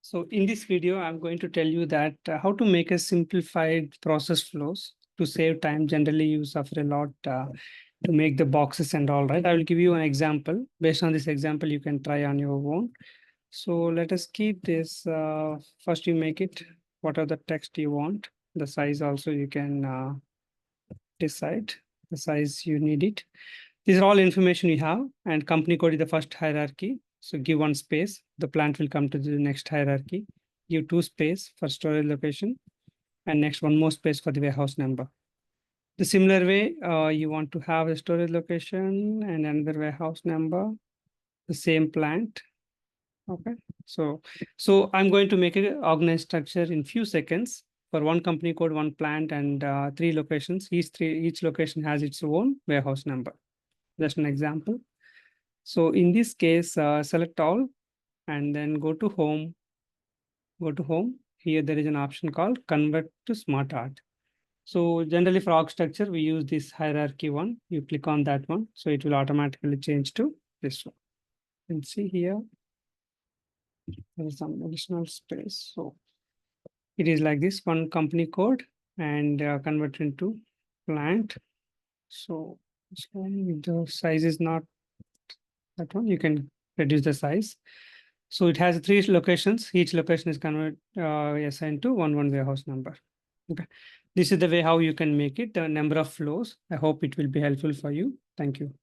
So in this video, I'm going to tell you that how to make a simplified process flows to save time. Generally, you suffer a lot to make the boxes and all, right? I will give you an example. Based on this example, you can try on your own. So let us keep this. First, you make it. What are the text you want? The size also you can decide the size you need it. These are all information you have, and company code is the first hierarchy. So give one space, the plant will come to the next hierarchy. Give two space for storage location, and next one more space for the warehouse number. The similar way, you want to have a storage location and another warehouse number, the same plant. Okay, so I'm going to make an organized structure in few seconds for one company code, one plant, and three locations. Each location has its own warehouse number. Just an example. So in this case, select all and then go to home. Go to home. Here there is an option called convert to smart art. So generally for org structure, we use this hierarchy one. You click on that one. So it will automatically change to this one. You can see here, there is some additional space. So it is like this, one company code and convert into plant. So the size is not that one. You can reduce the size. So it has three locations. Each location is assigned to one warehouse number. Okay. This is the way how you can make it. The number of flows. I hope it will be helpful for you. Thank you.